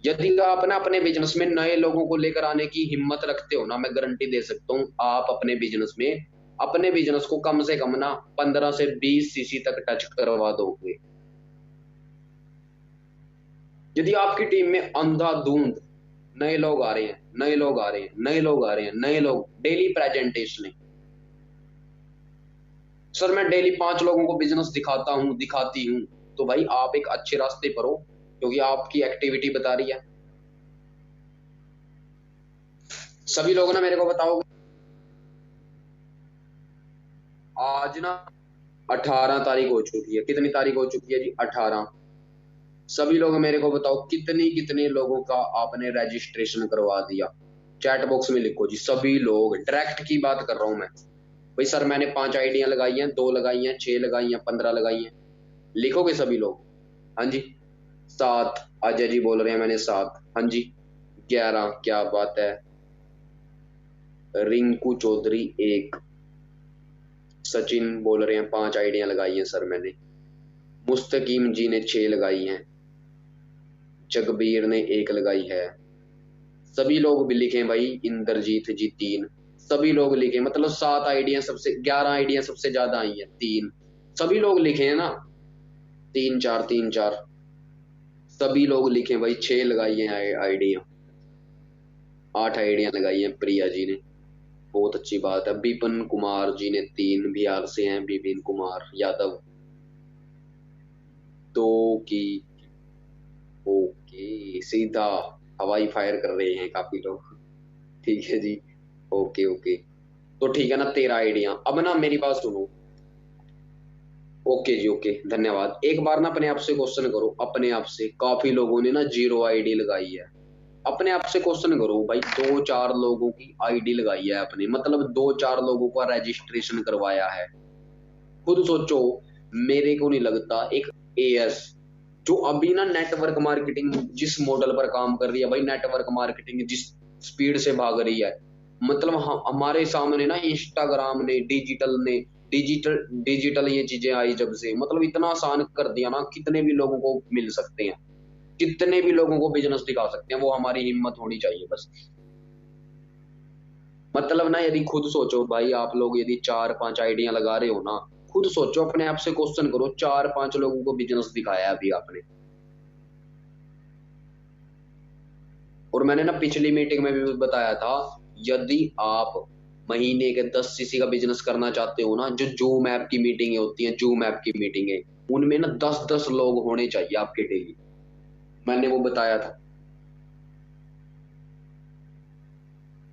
यदि आप ना अपने बिजनेस में नए लोगों को लेकर आने की हिम्मत रखते हो ना, मैं गारंटी दे सकता हूँ आप अपने बिजनेस को कम से कम ना 15 से 20 सीसी तक टच करवा दोगे। यदि आपकी टीम में अंधाधुंध नए लोग आ रहे हैं, नए लोग आ रहे हैं, नए लोग आ रहे हैं, नए लोग डेली प्रेजेंटेशन है, सर मैं डेली 5 लोगों को बिजनेस दिखाता हूं, दिखाती हूं, तो भाई आप एक अच्छे रास्ते पर हो, क्योंकि आपकी एक्टिविटी बता रही है। सभी लोग ना मेरे को बताओगे, आज ना 18 तारीख हो चुकी है। कितनी तारीख हो चुकी है जी? 18। सभी लोग मेरे को बताओ कितने कितने लोगों का आपने रजिस्ट्रेशन करवा दिया? चैट बॉक्स में लिखो जी, सभी लोग। डायरेक्ट की बात कर रहा हूं मैं। भाई सर मैंने 5 आइडिया लगाई हैं, 2 लगाई हैं, 6 लगाई हैं, 15 लगाई हैं। लिखोगे सभी लोग? हाँ जी। 7 अजय जी बोल रहे हैं, मैंने 7। हाँ जी। 11, क्या बात है। रिंकू चौधरी 1। सचिन बोल रहे हैं 5 आइडिया लगाई हैं सर मैंने। मुस्तकीम जी ने 6 लगाई हैं। जगबीर ने 1 लगाई है। सभी लोग भी लिखे भाई। इंद्रजीत जी 3। सभी लोग लिखे, मतलब 7 आइडिया सबसे, 11 आइडिया सबसे ज्यादा आई है, 3। सभी लोग लिखे हैं ना? 3-4 3-4। सभी लोग लिखे भाई। 6 लगाई है आइडिया। 8 आइडिया लगाई है प्रिया जी ने, बहुत अच्छी बात है। विपिन कुमार जी ने 3, बिहार से हैं विपिन कुमार यादव। 2 की। ओके, सीधा हवाई फायर कर रहे हैं काफी लोग। ठीक है जी। Okay okay. तो ठीक है ना, 13 आइडिया। अब ना मेरी बात सुनो। ओके जी, ओके, धन्यवाद। एक बार ना अपने आप से क्वेश्चन करो, अपने आप से। काफी लोगों ने ना 0 आईडी लगाई है। अपने आप से क्वेश्चन करो भाई, 2-4 लोगों की आईडी लगाई है अपनी, मतलब 2-4 लोगों का रजिस्ट्रेशन करवाया है। खुद सोचो। मेरे को नहीं लगता एक एएस जो अभी ना नेटवर्क मार्केटिंग जिस मॉडल पर काम कर रही है भाई, नेटवर्क मार्केटिंग जिस स्पीड से भाग रही है, मतलब हमारे सामने ना इंस्टाग्राम ने, डिजिटल डिजिटल ये चीजें आई जब से, मतलब इतना आसान कर दिया ना, कितने भी लोगों को मिल सकते हैं। कितने भी लोगों को बिजनेस दिखा सकते हैं, वो हमारी हिम्मत होनी चाहिए बस। मतलब ना, यदि खुद सोचो भाई, आप लोग यदि 4-5 आइडिया लगा रहे हो ना, खुद सोचो, अपने आप से क्वेश्चन करो, 4-5 लोगों को बिजनेस दिखाया अभी आपने। और मैंने ना पिछली मीटिंग में भी बताया था, यदि आप महीने के 10 सीसी का बिजनेस करना चाहते हो ना, जो जूम ऐप की मीटिंगें होती हैं, जूम ऐप की मीटिंगें, उनमें ना 10-10 लोग होने चाहिए आपके डेली। मैंने वो बताया था,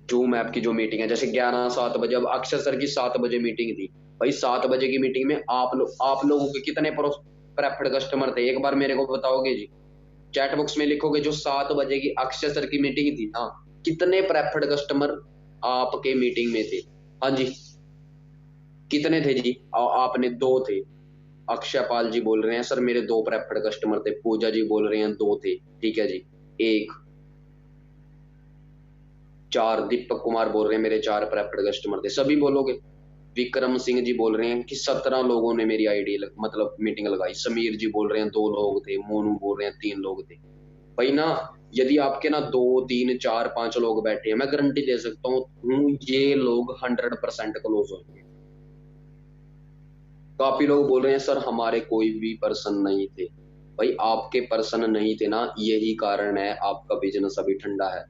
जूम ऐप की जो मीटिंग है, जैसे 11-7 बजे, अब अक्षय सर की 7 बजे मीटिंग थी। भाई 7 बजे की मीटिंग में आप लोगों के कितने प्रेफर्ड कस्टमर थे, एक बार मेरे को बताओगे जी? चैट बॉक्स में लिखोगे, जो 7 बजे की अक्षय सर की मीटिंग थी ना, कितने प्रेफर्ड कस्टमर आपके मीटिंग में थे? हाँ जी, कितने थे जी? आपने 2 थे। अक्षय पाल जी बोल रहे हैं सर मेरे 2 प्रेफर्ड कस्टमर थे, पूजा जी बोल रहे हैं 2 थे, ठीक है जी। एक, 4 दीपक कुमार बोल रहे हैं मेरे 4 प्रेफर्ड कस्टमर थे, सभी बोलोगे? विक्रम सिंह जी बोल रहे हैं कि 17 लोगों ने मेरी आईडी मतलब मीटिंग लगाई, समीर जी बोल रहे हैं 2 लोग थे, मोनू बोल रहे हैं 3 लोग थे। भाई ना, यदि आपके ना 2-3-4-5 लोग बैठे हैं, मैं गारंटी दे सकता हूँ ये लोग 100% क्लोज होंगे। काफी लोग बोल रहे हैं सर हमारे कोई भी पर्सन नहीं थे। भाई आपके पर्सन नहीं थे ना, यही कारण है आपका बिजनेस अभी ठंडा है।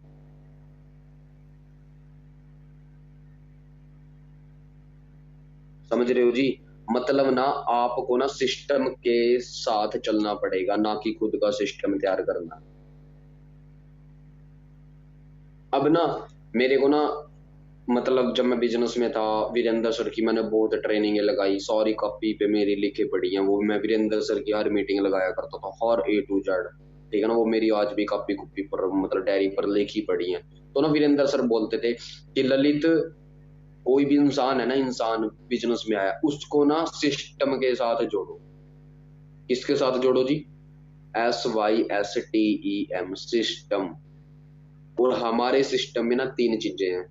समझ रहे हो जी? मतलब ना, आपको ना सिस्टम के साथ चलना पड़ेगा, ना कि खुद का सिस्टम तैयार करना। अब ना, मेरे को ना, मतलब जब मैं बिजनेस में था, वीरेंद्र सर की मैंने बहुत ट्रेनिंग लगाई, सॉरी कॉपी पे मेरी लिखी पड़ी है वो, मैं वीरेंद्र सर की हर मीटिंग लगाया करता था, हर A to Z। ठीक है ना, वो मेरी आज भी कॉपी कुपी पर, मतलब डायरी पर लिखी पड़ी है। तो ना वीरेंद्र सर बोलते थे कि ललित, कोई भी इंसान है ना, इंसान बिजनेस में आया, उसको ना सिस्टम के साथ जोड़ो। किसके साथ जोड़ो जी? SYSTEM, system. और हमारे सिस्टम में ना 3 चीजें हैं,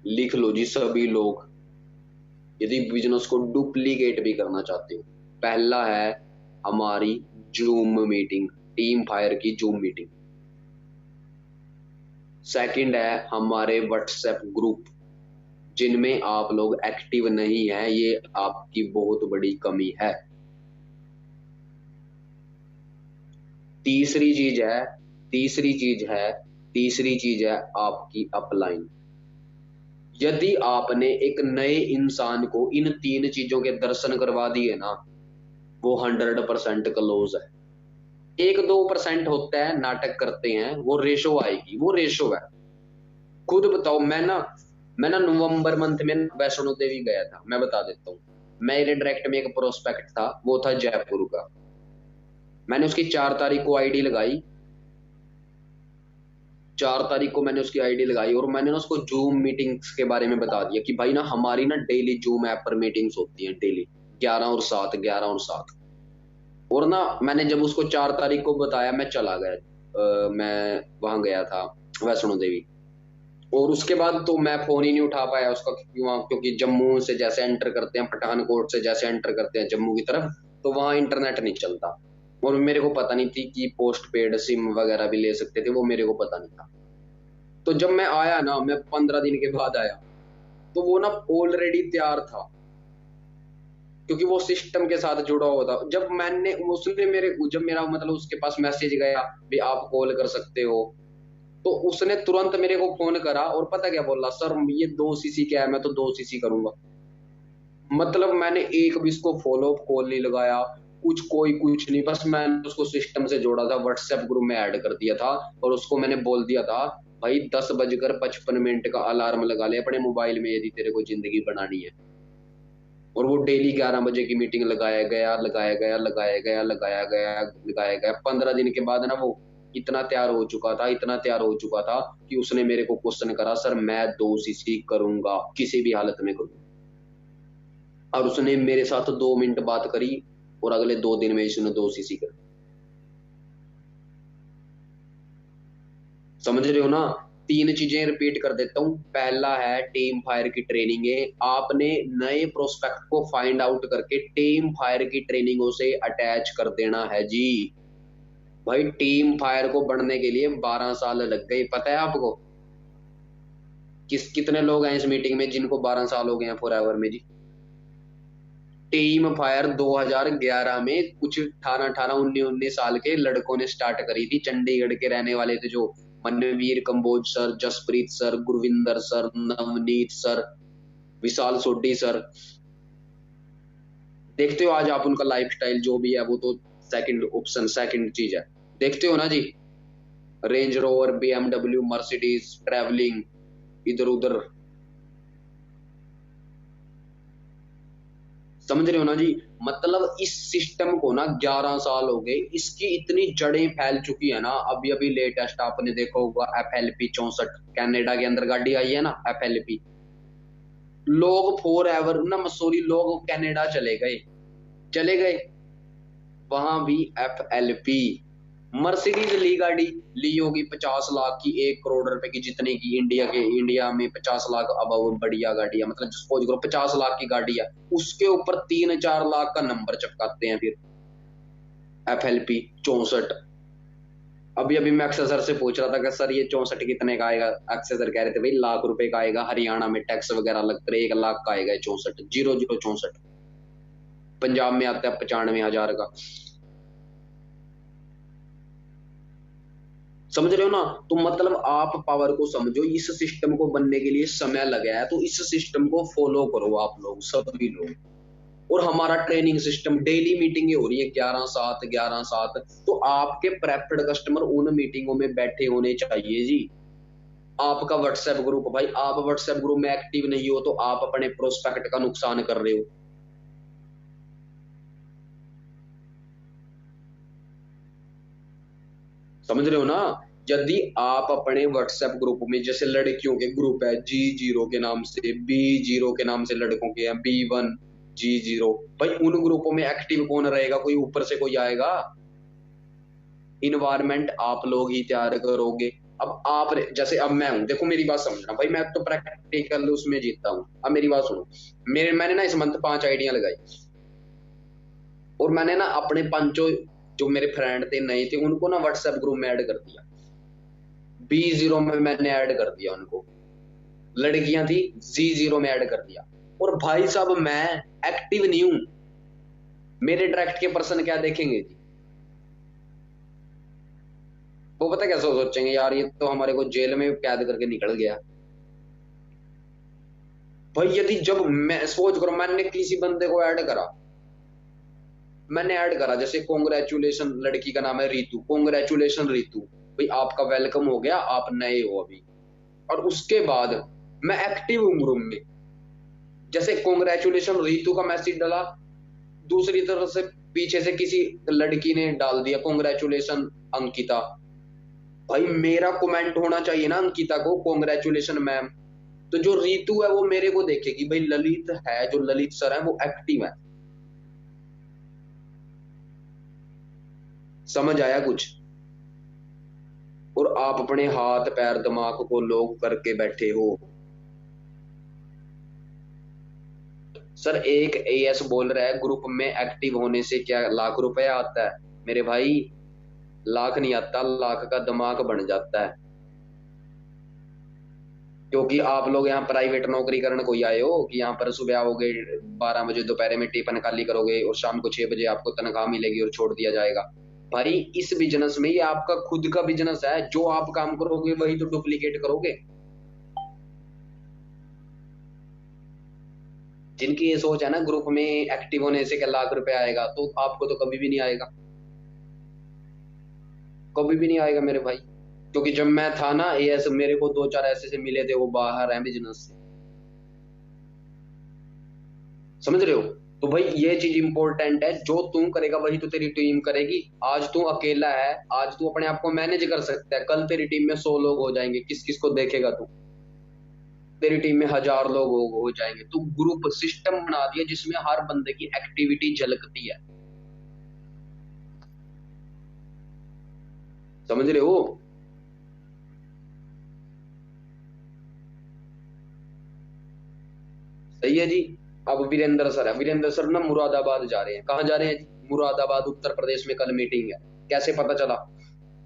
लिख लो जी सभी लोग, यदि बिजनेस को डुप्लीकेट भी करना चाहते हो। पहला है हमारी जूम मीटिंग, टीम फायर की जूम मीटिंग। सेकंड है हमारे व्हाट्सएप ग्रुप, जिनमें आप लोग एक्टिव नहीं है, ये आपकी बहुत बड़ी कमी है। तीसरी चीज है तीसरी चीज है तीसरी चीज है आपकी अपलाइन। यदि आपने एक नए इंसान को इन 3 चीजों के दर्शन करवा दिए ना, वो 100% क्लोज है। 1-2% होता है, नाटक करते हैं, वो रेशो आएगी, वो रेशो है। खुद बताओ, मैं ना नवंबर मंथ में वैष्णो देवी गया था, मैं बता देता हूँ। मेरे डायरेक्ट में एक प्रोस्पेक्ट था, वो था जयपुर का। मैंने उसकी 4 तारीख को आईडी लगाई, 4 तारीख को मैंने उसकी आईडी लगाई, और मैंने ना उसको जूम मीटिंग्स के बारे में बता दिया कि भाई ना, हमारी ना डेली जूम ऐप पर मीटिंग्स होती हैं, डेली 11 और 7। और ना, मैंने जब उसको 4 तारीख को बताया, मैं चला गया, मैं वहां गया था वैष्णो देवी। और उसके बाद तो मैं फोन ही नहीं उठा पाया उसका, क्योंकि वहां, क्योंकि जम्मू से जैसे एंटर करते हैं, पठानकोट से जैसे एंटर करते हैं जम्मू की तरफ, तो वहां इंटरनेट नहीं चलता। और मेरे को पता नहीं थी कि पोस्ट पेड सिम वगैरह भी ले सकते थे, वो मेरे को पता नहीं था। तो जब मैं आया ना, मैं 15 दिन के बाद आया, तो वो ना ऑलरेडी तैयार था, क्योंकि वो सिस्टम के साथ जुड़ा हुआ था। जब मैंने उसने मेरे जब मेरा मतलब उसके पास मैसेज गया भी आप कॉल कर सकते हो, तो उसने तुरंत मेरे को फोन करा, और पता क्या बोला? सर ये 2 सीसी क्या है, मैं तो 2 सीसी करूंगा। मतलब मैंने एक भी उसको फॉलो अप कॉल नहीं लगाया, कुछ नहीं, बस मैंने उसको सिस्टम से जोड़ा था, व्हाट्सएप ग्रुप में ऐड कर दिया था, और उसको मैंने बोल दिया था, भाई 10:55 का अलार्म लगा ले अपने मोबाइल में, यदि तेरे को जिंदगी बनानी है। और वो डेली 11 बजे की मीटिंग लगाया गया। 15 दिन के बाद ना, वो इतना तैयार हो चुका था कि उसने मेरे को क्वेश्चन करा, सर मैं 2 सीसी करूंगा, किसी भी हालत में करूंगा। और उसने मेरे साथ 2 मिनट बात करी, और अगले 2 दिन में इसने 2 सीसी कर। समझ रहे हो ना? 3 चीजें रिपीट कर देता हूँ। पहला है टीम फायर की ट्रेनिंग है, आपने नए प्रोस्पेक्ट को फाइंड आउट करके टीम फायर की ट्रेनिंगों से अटैच कर देना है जी। भाई टीम फायर को बढ़ने के लिए 12 साल लग गए, पता है आपको? कितने लोग हैं इस मीटिंग में जिनको 12 साल हो गए हैं फॉरएवर में जी? टीम फायर 2011 में कुछ 18 18 19 19 साल के लड़कों ने स्टार्ट करी थी, चंडीगढ़ के रहने वाले थे जो Manveer Kamboj sir, Jaspreet sir, Gurvinder sir, Navneet sir, Vishal Sodhi sir. देखते हो आज आप उनका लाइफस्टाइल जो भी है, वो तो सेकंड ऑप्शन, सेकंड चीज है। देखते हो ना जी, Range Rover, BMW, Mercedes, travelling इधर उधर, समझ रहे हो ना जी? मतलब इस सिस्टम को ना 11 साल हो गए, इसकी इतनी जड़ें फैल चुकी है ना। अभी अभी लेटेस्ट आपने देखा होगा FLP 64 कनाडा के अंदर गाड़ी आई है ना, FLP। लोग फॉर एवर ना मसूरी लोग कनाडा चले गए, चले गए, वहां भी FLP। मर्सिडीज ली गाड़ी, ली होगी 50 लाख की, 1 करोड़ रुपए की, जितने की इंडिया में 50 लाख। अब वो बढ़िया गाड़ी है, मतलब सपोज करो 50 लाख की गाड़ी है, उसके ऊपर 3 4 लाख का नंबर चिपकाते हैं फिर, FLP 64। अभी अभी मैं अक्षय सर से पूछ रहा था कि सर ये 64 कितने का आएगा? अक्षय सर कह रहे थे भाई लाख रुपए का आएगा, हरियाणा में टैक्स वगैरह लगते रहे, 1 लाख का आएगा 64, 0064। पंजाब में आता है 95 हजार का। समझ रहे हो ना? तो मतलब आप पावर को समझो, इस सिस्टम को बनने के लिए समय लगा है, तो इस सिस्टम को फॉलो करो आप लोग, सभी लोग। और हमारा ट्रेनिंग सिस्टम, डेली मीटिंगें हो रही है 11/7 11/7। तो आपके प्रेफर्ड कस्टमर उन मीटिंगों में बैठे होने चाहिए जी। आपका व्हाट्सएप ग्रुप, भाई आप व्हाट्सएप ग्रुप में एक्टिव नहीं हो तो आप अपने प्रोस्पेक्ट का नुकसान कर रहे हो। समझ रहे हो ना? यदि आप अपने व्हाट्सएप ग्रुप में, जैसे लड़कियों के ग्रुप है G0 के नाम से, B0 के नाम से लड़कों के हैं, B1 G0, भाई उन ग्रुपों में एक्टिव कौन रहेगा? कोई ऊपर से कोई आएगा? इन्वायरमेंट आप लोग ही तैयार करोगे। अब आप जैसे अब मैं हूं, देखो मेरी बात समझना भाई, मैं तो प्रैक्टिकल उसमें जीतता हूं। अब मेरी बात सुनो, मैंने ना इस मंथ 5 आइडिया लगाई, और मैंने ना अपने पांचों जो मेरे फ्रेंड थे नए थे उनको ना व्हाट्सएप ग्रुप में ऐड कर दिया। B0 में मैंने ऐड कर दिया उनको, लड़कियां थी G0 में ऐड कर दिया। और भाई साहब मैं एक्टिव नहीं हूं, मेरे डायरेक्ट के पर्सन क्या देखेंगे जी? वो पता कैसे सोचेंगे, यार ये तो हमारे को जेल में कैद करके निकल गया। भाई यदि जब मैं सोच करो, मैंने किसी बंदे को ऐड करा, मैंने ऐड करा, जैसे कॉन्ग्रेचुलेशन, लड़की का नाम है रितु, कॉन्ग्रेचुलेशन रितु, भाई आपका वेलकम हो गया, आप नए हो अभी। और उसके बाद मैं एक्टिव हूं ग्रुप में, जैसे कॉन्ग्रेचुलेशन रितु का मैसेज डाला, दूसरी तरफ से पीछे से किसी लड़की ने डाल दिया कॉन्ग्रेचुलेशन अंकिता, भाई मेरा कमेंट होना चाहिए ना अंकिता को, कॉन्ग्रेचुलेशन मैम। तो जो रितु है वो मेरे को देखेगी, भाई ललित है, जो ललित सर है वो एक्टिव है। समझ आया कुछ? और आप अपने हाथ पैर दिमाग को लोग करके बैठे हो। सर एक AS बोल रहा है ग्रुप में एक्टिव होने से क्या लाख रुपए आता है? मेरे भाई लाख नहीं आता, लाख का दिमाग बन जाता है। क्योंकि आप लोग यहाँ प्राइवेट नौकरी करने को ही आए हो कि यहाँ पर सुबह आओगे 12 बजे, दोपहर में टिफिन खाली करोगे और शाम को 6 बजे आपको तनख्वाह मिलेगी और छोड़ दिया जाएगा। भाई इस बिजनेस में, ये आपका खुद का बिजनेस है, जो आप काम करोगे वही तो डुप्लीकेट करोगे। जिनकी ये सोच है ना ग्रुप में एक्टिव होने से क्या लाख रुपए आएगा, तो आपको तो कभी भी नहीं आएगा, कभी भी नहीं आएगा मेरे भाई। क्योंकि जब मैं था ना AS, मेरे को 2 4 ऐसे से मिले थे, वो बाहर हैं बिजनेस से। समझ रहे हो? तो भाई ये चीज इंपॉर्टेंट है, जो तू करेगा वही तो तेरी टीम करेगी। आज तू अकेला है, आज तू अपने आप को मैनेज कर सकता है, कल तेरी टीम में 100 लोग हो जाएंगे, किस किस को देखेगा तू? तेरी टीम में 1000 लोग हो जाएंगे। तू ग्रुप सिस्टम बना दिया जिसमें हर बंदे की एक्टिविटी झलकती है। समझ रहे हो? सही है जी। अब वीरेंद्र सर है, वीरेंद्र सर ना मुरादाबाद जा रहे हैं। कहाँ जा रहे हैं जी? मुरादाबाद उत्तर प्रदेश में कल मीटिंग है। कैसे पता चला?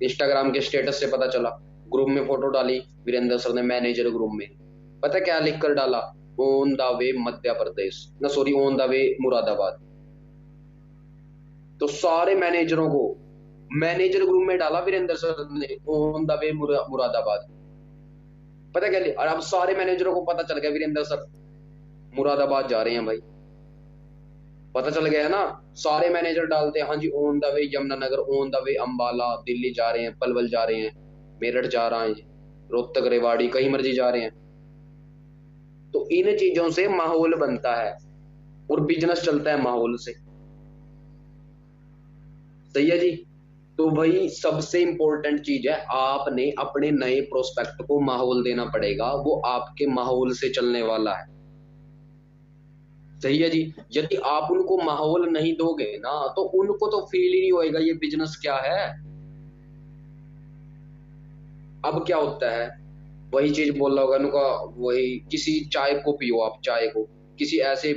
इंस्टाग्राम के स्टेटस से पता चला, ग्रुप में फोटो डाली वीरेंद्र सर ने, मैनेजर ग्रुप में, पता क्या लिख कर डाला, ऑन द वे मध्य प्रदेश, ना सॉरी ऑन द वे मुरादाबाद। तो सारे मैनेजरों को मैनेजर ग्रुप में डाला वीरेंद्र सर ने, ऑन द वे मुरादाबाद। पता क्या और अब सारे मैनेजरों को पता चल गया वीरेंद्र सर मुरादाबाद जा रहे हैं भाई, पता चल गया है ना। सारे मैनेजर डालते हैं हाँ जी on the way Yamunanagar, on the way Ambala, Delhi जा रहे हैं, पलवल जा रहे हैं, मेरठ जा रहे हैं, रोहतक, रेवाड़ी, कहीं मर्जी जा रहे हैं। तो इन चीजों से माहौल बनता है और बिजनेस चलता है माहौल से। सही है जी। तो भाई सबसे इंपॉर्टेंट चीज है, आपने अपने नए प्रोस्पेक्ट को माहौल देना पड़ेगा, वो आपके माहौल से चलने वाला है। सही है जी। यदि आप उनको माहौल नहीं दोगे ना तो उनको तो फील ही नहीं होएगा ये बिजनेस क्या है। अब क्या होता है, वही चीज बोल रहा होगा उनका, वही किसी चाय को पियो, आप चाय को किसी ऐसे